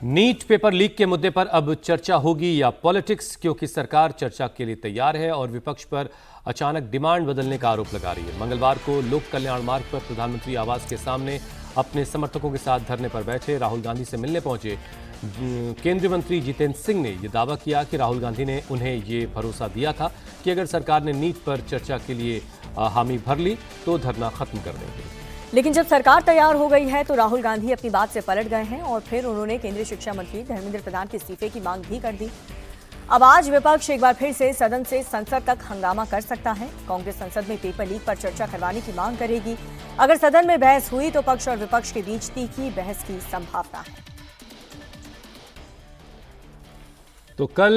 NEET paper leak के मुद्दे पर अब चर्चा होगी या पॉलिटिक्स, क्योंकि सरकार चर्चा के लिए तैयार है और विपक्ष पर अचानक डिमांड बदलने का आरोप लगा रही है। मंगलवार को लोक कल्याण मार्ग पर प्रधानमंत्री आवास के सामने अपने समर्थकों के साथ धरने पर बैठे राहुल गांधी से मिलने पहुंचे केंद्रीय मंत्री जितेंद्र सिंह ने यह दावा किया कि राहुल गांधी ने उन्हें ये भरोसा दिया था कि अगर सरकार ने नीट पर चर्चा के लिए हामी भर ली तो धरना खत्म कर देंगे। लेकिन जब सरकार तैयार हो गई है तो राहुल गांधी अपनी बात से पलट गए हैं और फिर उन्होंने केंद्रीय शिक्षा मंत्री धर्मेंद्र प्रधान के इस्तीफे की मांग भी कर दी। अब आज विपक्ष एक बार फिर से सदन से संसद तक हंगामा कर सकता है। कांग्रेस संसद में पेपर लीक पर चर्चा करवाने की मांग करेगी। अगर सदन में बहस हुई तो पक्ष और विपक्ष के बीच तीखी बहस की संभावना है। तो कल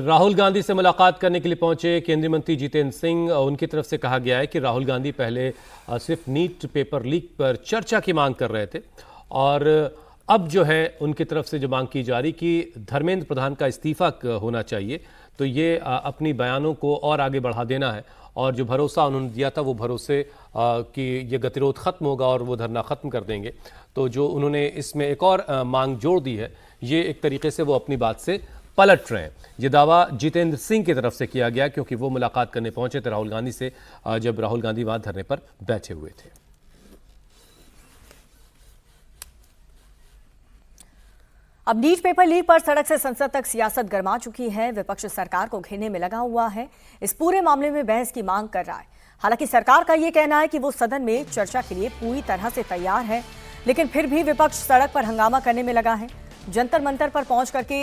राहुल गांधी से मुलाकात करने के लिए पहुंचे केंद्रीय मंत्री जितेंद्र सिंह, उनकी तरफ से कहा गया है कि राहुल गांधी पहले सिर्फ नीट पेपर लीक पर चर्चा की मांग कर रहे थे और अब जो है उनकी तरफ से जो मांग की जा रही कि धर्मेंद्र प्रधान का इस्तीफा होना चाहिए, तो ये अपनी बयानों को और आगे बढ़ा देना है और जो भरोसा उन्होंने दिया था वो भरोसे कि ये गतिरोध खत्म होगा और वो धरना खत्म कर देंगे, तो जो उन्होंने इसमें एक और मांग जोड़ दी है, ये एक तरीके से वो अपनी बात से पलट रहे हैं। ये दावा जितेंद्र सिंह की तरफ से किया गया क्योंकि वो मुलाकात करने पहुंचे थे राहुल गांधी से जब राहुल गांधी वहां धरने पर बैठे हुए थे। अब नीट पेपर लीक पर सड़क से संसद तक सियासत गरमा चुकी है। विपक्ष सरकार को घेरने में लगा हुआ है, इस पूरे मामले में बहस की मांग कर रहा है। हालांकि सरकार का यह कहना है कि वो सदन में चर्चा के लिए पूरी तरह से तैयार है, लेकिन फिर भी विपक्ष सड़क पर हंगामा करने में लगा है। जंतर मंतर पर पहुंच करके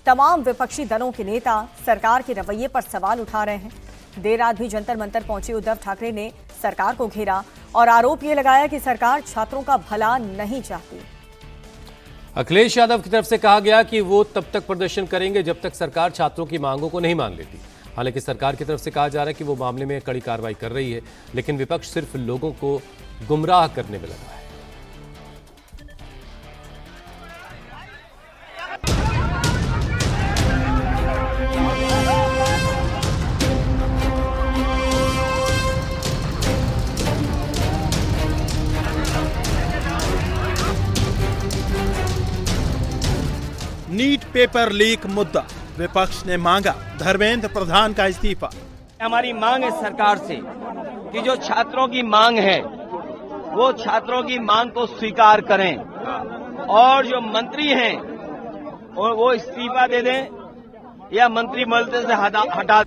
तमाम विपक्षी दलों के नेता सरकार के रवैये पर सवाल उठा रहे हैं। देर रात भी जंतर मंतर पहुंचे उद्धव ठाकरे ने सरकार को घेरा और आरोप यह लगाया कि सरकार छात्रों का भला नहीं चाहती। अखिलेश यादव की तरफ से कहा गया कि वो तब तक प्रदर्शन करेंगे जब तक सरकार छात्रों की मांगों को नहीं मान लेती। हालांकि सरकार की तरफ से कहा जा रहा है कि वो मामले में कड़ी कार्रवाई कर रही है, लेकिन विपक्ष सिर्फ लोगों को गुमराह करने में लगा है। नीट पेपर लीक मुद्दा, विपक्ष ने मांगा धर्मेंद्र प्रधान का इस्तीफा। हमारी मांग है सरकार से कि जो छात्रों की मांग है वो छात्रों की मांग को स्वीकार करें और जो मंत्री हैं वो इस्तीफा दे दें या मंत्रिमंडल से हटा।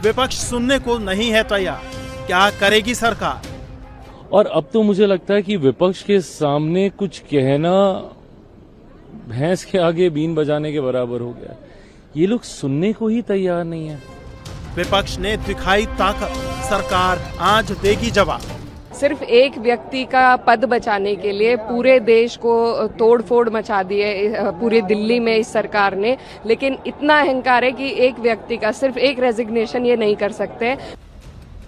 विपक्ष सुनने को नहीं है तैयार, क्या करेगी सरकार? और अब तो मुझे लगता है कि विपक्ष के सामने कुछ कहना भैंस के आगे बीन बजाने के बराबर हो गया। ये लोग सुनने को ही तैयार नहीं है। विपक्ष ने दिखाई ताकत, सरकार आज देगी जवाब। सिर्फ एक व्यक्ति का पद बचाने के लिए पूरे देश को तोड़फोड़ मचा दी है पूरी दिल्ली में इस सरकार ने, लेकिन इतना अहंकार है कि एक व्यक्ति का सिर्फ एक रेजिग्नेशन ये नहीं कर सकते।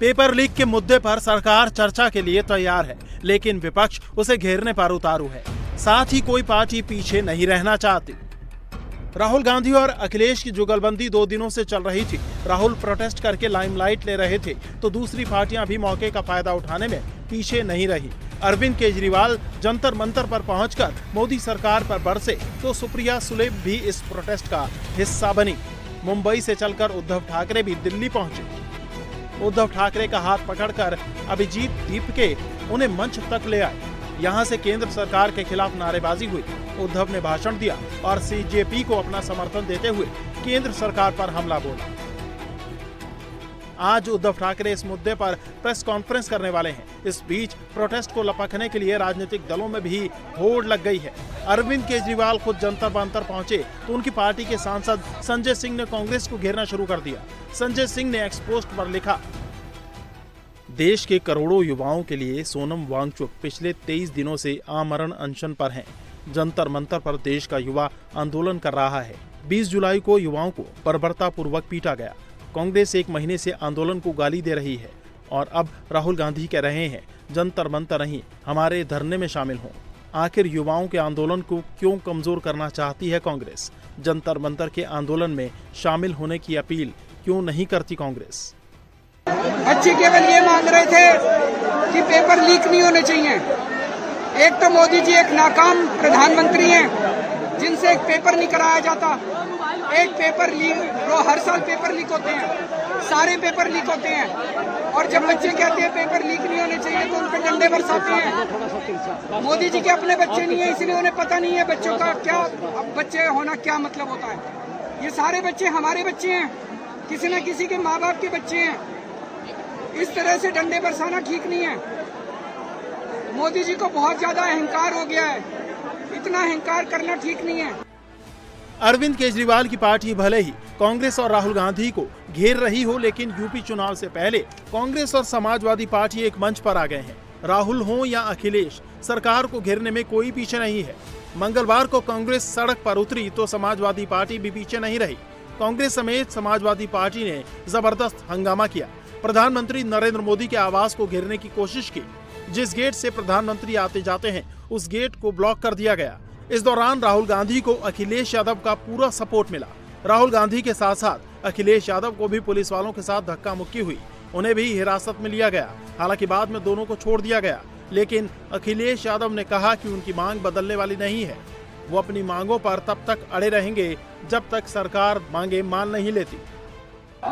पेपर लीक के मुद्दे पर सरकार चर्चा के लिए तैयार है, लेकिन विपक्ष उसे घेरने पर उतारू है। साथ ही कोई पार्टी पीछे नहीं रहना चाहती। राहुल गांधी और अखिलेश की जुगलबंदी 2 दिनों से चल रही थी। राहुल प्रोटेस्ट करके लाइमलाइट ले रहे थे तो दूसरी पार्टियां भी मौके का फायदा उठाने में पीछे नहीं रही। अरविंद केजरीवाल जंतर मंतर पर पहुंचकर मोदी सरकार पर बरसे तो सुप्रिया सुले भी इस प्रोटेस्ट का हिस्सा बनी। मुंबई से चलकर उद्धव ठाकरे भी दिल्ली पहुंचे। उद्धव ठाकरे का हाथ पकड़कर अभिजीत दीपके उन्हें मंच तक ले आए। यहाँ से केंद्र सरकार के खिलाफ नारेबाजी हुई। उद्धव ने भाषण दिया और सीजेपी को अपना समर्थन देते हुए केंद्र सरकार पर हमला बोला। आज उद्धव ठाकरे इस मुद्दे पर प्रेस कॉन्फ्रेंस करने वाले हैं। इस बीच प्रोटेस्ट को लपकने के लिए राजनीतिक दलों में भी होड़ लग गई है। अरविंद केजरीवाल खुद जंतर मंतर पहुंचे तो उनकी पार्टी के सांसद संजय सिंह ने कांग्रेस को घेरना शुरू कर दिया। संजय सिंह ने एक्स पोस्ट पर लिखा, देश के करोड़ों युवाओं के लिए सोनम वांगचुक पिछले 23 दिनों से आमरण अनशन पर हैं। जंतर मंतर पर देश का युवा आंदोलन कर रहा है। 20 जुलाई को युवाओं को बर्बरतापूर्वक पीटा गया। कांग्रेस 1 महीने से आंदोलन को गाली दे रही है और अब राहुल गांधी कह रहे हैं जंतर मंतर नहीं, हमारे धरने में शामिल हों। आखिर युवाओं के आंदोलन को क्यों कमजोर करना चाहती है कांग्रेस? जंतर मंतर के आंदोलन में शामिल होने की अपील क्यों नहीं करती कांग्रेस? बच्चे केवल ये मांग रहे थे कि पेपर लीक नहीं होने चाहिए। एक तो मोदी जी एक नाकाम प्रधानमंत्री हैं जिनसे एक पेपर नहीं कराया जाता। एक पेपर लीक, हर साल पेपर लीक होते हैं, सारे पेपर लीक होते हैं, और जब बच्चे कहते हैं पेपर लीक नहीं होने चाहिए तो उन पर डंडे बरसाते हैं। मोदी जी के अपने बच्चे नहीं है, इसलिए उन्हें पता नहीं है बच्चों का क्या, बच्चे होना क्या मतलब होता है। ये सारे बच्चे हमारे बच्चे हैं, किसी न किसी के माँ बाप के बच्चे हैं। इस तरह से डंडे बरसाना ठीक नहीं है। मोदी जी को बहुत ज्यादा अहंकार हो गया है, इतना अहंकार करना ठीक नहीं है। अरविंद केजरीवाल की पार्टी भले ही कांग्रेस और राहुल गांधी को घेर रही हो, लेकिन यूपी चुनाव से पहले कांग्रेस और समाजवादी पार्टी एक मंच पर आ गए हैं। राहुल हो या अखिलेश, सरकार को घेरने में कोई पीछे नहीं है। मंगलवार को कांग्रेस सड़क पर उतरी तो समाजवादी पार्टी भी पीछे नहीं रही। कांग्रेस समेत समाजवादी पार्टी ने जबरदस्त हंगामा किया। प्रधानमंत्री नरेंद्र मोदी के आवास को घेरने की कोशिश की। जिस गेट से प्रधानमंत्री आते जाते हैं उस गेट को ब्लॉक कर दिया गया। इस दौरान राहुल गांधी को अखिलेश यादव का पूरा सपोर्ट मिला। राहुल गांधी के साथ साथ अखिलेश यादव को भी पुलिस वालों के साथ धक्का मुक्की हुई, उन्हें भी हिरासत में लिया गया। हालांकि बाद में दोनों को छोड़ दिया गया, लेकिन अखिलेश यादव ने कहा कि उनकी मांग बदलने वाली नहीं है। वो अपनी मांगों पर तब तक अड़े रहेंगे जब तक सरकार मांगे मान नहीं लेती।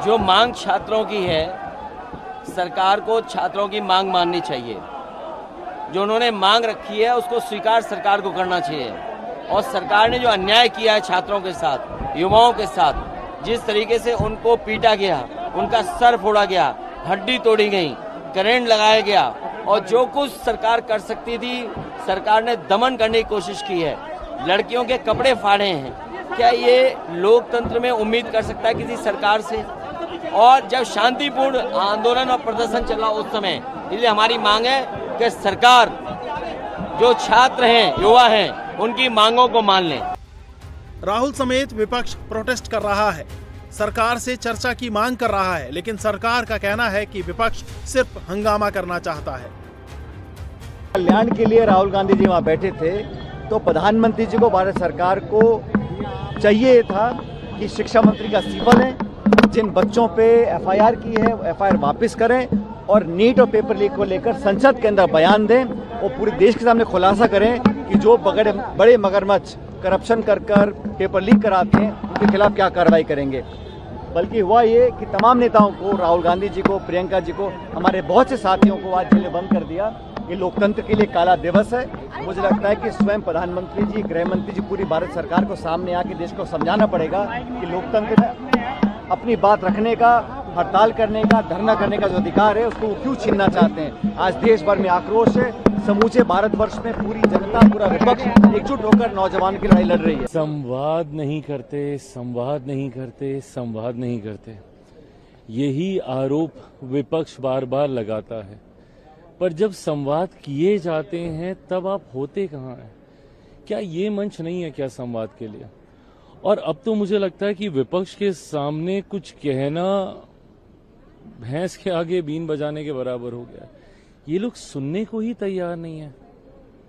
जो मांग छात्रों की है, सरकार को छात्रों की मांग माननी चाहिए। जो उन्होंने मांग रखी है उसको स्वीकार सरकार को करना चाहिए। और सरकार ने जो अन्याय किया है छात्रों के साथ, युवाओं के साथ, जिस तरीके से उनको पीटा गया, उनका सर फोड़ा गया, हड्डी तोड़ी गई, करंट लगाया गया, और जो कुछ सरकार कर सकती थी सरकार ने दमन करने की कोशिश की है। लड़कियों के कपड़े फाड़े हैं। क्या ये लोकतंत्र में उम्मीद कर सकता है किसी सरकार से? और जब शांतिपूर्ण आंदोलन और प्रदर्शन चल रहा उस समय, इसलिए हमारी मांग है कि सरकार जो छात्र हैं, युवा हैं, उनकी मांगों को मान लें। राहुल समेत विपक्ष प्रोटेस्ट कर रहा है, सरकार से चर्चा की मांग कर रहा है, लेकिन सरकार का कहना है कि विपक्ष सिर्फ हंगामा करना चाहता है। कल्याण के लिए राहुल गांधी जी वहाँ बैठे थे तो प्रधानमंत्री जी को, भारत सरकार को चाहिए था कि शिक्षा मंत्री का इस्तीफा लें, जिन बच्चों पे एफआईआर की है एफआईआर वापस करें, और नीट और पेपर लीक को लेकर संसद के अंदर बयान दें और पूरे देश के सामने खुलासा करें कि जो बड़े मगरमच्छ करप्शन कर पेपर लीक कराते हैं उनके खिलाफ क्या कार्रवाई करेंगे। बल्कि हुआ ये कि तमाम नेताओं को, राहुल गांधी जी को, प्रियंका जी को, हमारे बहुत से साथियों को आज जेल में बंद कर दिया। ये लोकतंत्र के लिए काला दिवस है। मुझे लगता है कि स्वयं प्रधानमंत्री जी, गृह मंत्री जी, पूरी भारत सरकार को सामने आके देश को समझाना पड़ेगा कि लोकतंत्र में अपनी बात रखने का, हड़ताल करने का, धरना करने का जो अधिकार है उसको वो क्यों छीनना चाहते हैं। आज देश भर में आक्रोश है, समूचे भारतवर्ष में पूरी जनता, पूरा विपक्ष एकजुट होकर नौजवान की लड़ाई लड़ रही है। संवाद नहीं करते, संवाद नहीं करते, संवाद नहीं करते, यही आरोप विपक्ष बार बार लगाता है। पर जब संवाद किए जाते हैं तब आप होते कहाँ हैं? क्या ये मंच नहीं है क्या संवाद के लिए? और अब तो मुझे लगता है कि विपक्ष के सामने कुछ कहना भैंस के आगे बीन बजाने के बराबर हो गया। ये लोग सुनने को ही तैयार नहीं है।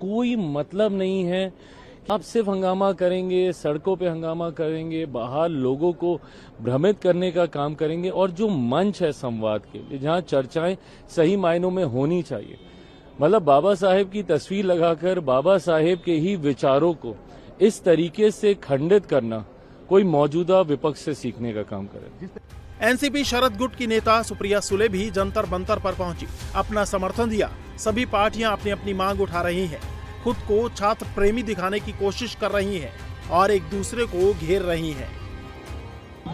कोई मतलब नहीं है। आप सिर्फ हंगामा करेंगे, सड़कों पे हंगामा करेंगे, बाहर लोगों को भ्रमित करने का काम करेंगे। और जो मंच है संवाद के लिए, जहां चर्चाएं सही मायनों में होनी चाहिए, मतलब बाबा साहेब की तस्वीर लगाकर बाबा साहेब के ही विचारों को इस तरीके से खंडित करना, कोई मौजूदा विपक्ष से सीखने का काम करे। एनसीपी शरद गुट की नेता सुप्रिया सुले भी जंतर मंतर पर पहुंची, अपना समर्थन दिया। सभी पार्टियां अपनी अपनी मांग उठा रही हैं, खुद को छात्र प्रेमी दिखाने की कोशिश कर रही हैं और एक दूसरे को घेर रही हैं।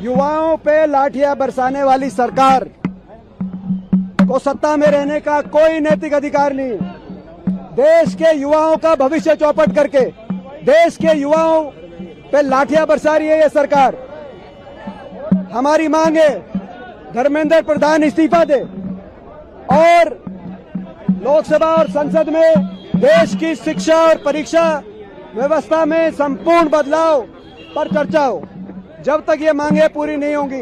युवाओं पे लाठियां बरसाने वाली सरकार को सत्ता में रहने का कोई नैतिक अधिकार नहीं। देश के युवाओं का भविष्य चौपट करके देश के युवाओं पे लाठियां बरसा रही है ये सरकार। हमारी मांग है धर्मेंद्र प्रधान इस्तीफा दे और लोकसभा और संसद में देश की शिक्षा और परीक्षा व्यवस्था में संपूर्ण बदलाव पर चर्चा हो। जब तक ये मांगे पूरी नहीं होंगी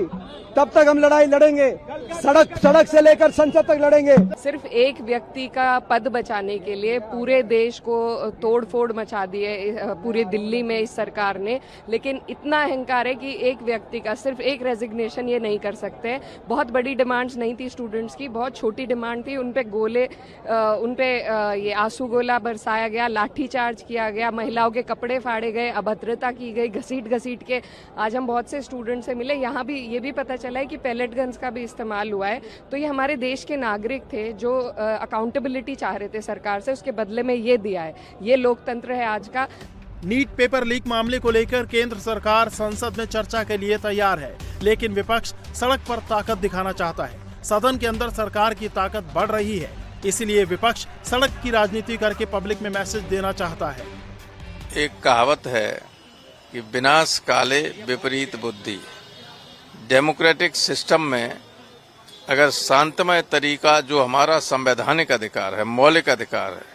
तब तक हम लड़ाई लड़ेंगे। सड़क से लेकर संसद तक लड़ेंगे। सिर्फ एक व्यक्ति का पद बचाने के लिए पूरे देश को तोड़-फोड़ मचा दी है पूरी दिल्ली में इस सरकार ने। लेकिन इतना अहंकार है कि एक व्यक्ति का सिर्फ एक रेजिग्नेशन ये नहीं कर सकते। बहुत बड़ी डिमांड्स नहीं थी स्टूडेंट्स की, बहुत छोटी डिमांड थी। उन पे ये आंसू गोला बरसाया गया, लाठी चार्ज किया गया, महिलाओं के कपड़े फाड़े गए, अभद्रता की गई, घसीट के। आज हम बहुत से स्टूडेंट से मिले, यहाँ भी ये भी पता चला है कि पैलेट गन्स का भी इस्तेमाल हुआ है। तो ये हमारे देश के नागरिक थे जो अकाउंटेबिलिटी चाह रहे थे सरकार से, उसके बदले में ये दिया है। ये लोकतंत्र है आज का। नीट पेपर लीक मामले को लेकर केंद्र सरकार संसद में चर्चा के लिए तैयार है, लेकिन विपक्ष सड़क पर ताकत दिखाना चाहता है। सदन के अंदर सरकार की ताकत बढ़ रही है, इसलिए विपक्ष सड़क की राजनीति करके पब्लिक में मैसेज देना चाहता है। एक कहावत है कि विनाश काले विपरीत बुद्धि। डेमोक्रेटिक सिस्टम में अगर शांतमय तरीका, जो हमारा संवैधानिक अधिकार है, मौलिक अधिकार है,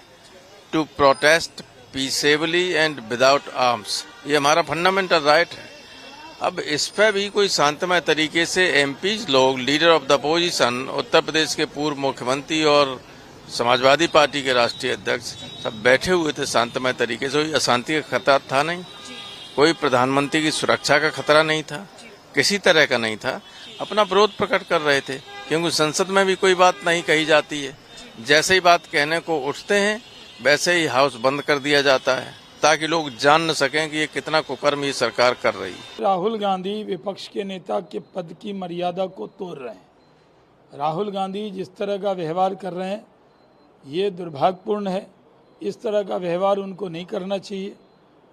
to protest peacefully and without arms, ये हमारा फंडामेंटल राइट है। अब इस पर भी कोई शांतमय तरीके से एमपीज लोग, leader of the opposition, Uttar Pradesh के पूर्व मुख्यमंत्री और समाजवादी पार्टी के राष्ट्रीय अध्यक्ष सब बैठे हुए थे शांतमय तरीके से। कोई अशांति का खतरा था नहीं, कोई प्रधानमंत्री की सुरक्षा का खतरा नहीं था, किसी तरह का नहीं था। अपना विरोध प्रकट कर रहे थे, क्योंकि संसद में भी कोई बात नहीं कही जाती है। जैसे ही बात कहने को उठते हैं वैसे ही हाउस बंद कर दिया जाता है, ताकि लोग जान न सकें कि ये कितना कुकर्म ये सरकार कर रही है। राहुल गांधी विपक्ष के नेता के पद की मर्यादा को तोड़ रहे हैं। राहुल गांधी जिस तरह का व्यवहार कर रहे हैं ये दुर्भाग्यपूर्ण है। इस तरह का व्यवहार उनको नहीं करना चाहिए।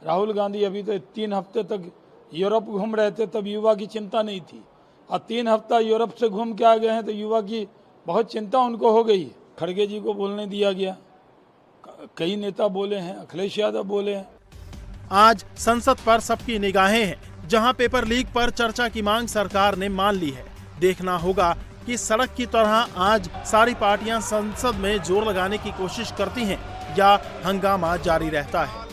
राहुल गांधी अभी तो 3 हफ्ते तक यूरोप घूम रहे थे, तब युवा की चिंता नहीं थी। और 3 हफ्ता यूरोप से घूम के आ गए हैं तो युवा की बहुत चिंता उनको हो गई। खड़गे जी को बोलने दिया गया, कई नेता बोले हैं, अखिलेश यादव बोले हैं। आज संसद पर सबकी निगाहें हैं, जहां पेपर लीक पर चर्चा की मांग सरकार ने मान ली है। देखना होगा कि सड़क की तरह आज सारी पार्टियां संसद में जोर लगाने की कोशिश करती हैं या हंगामा जारी रहता है।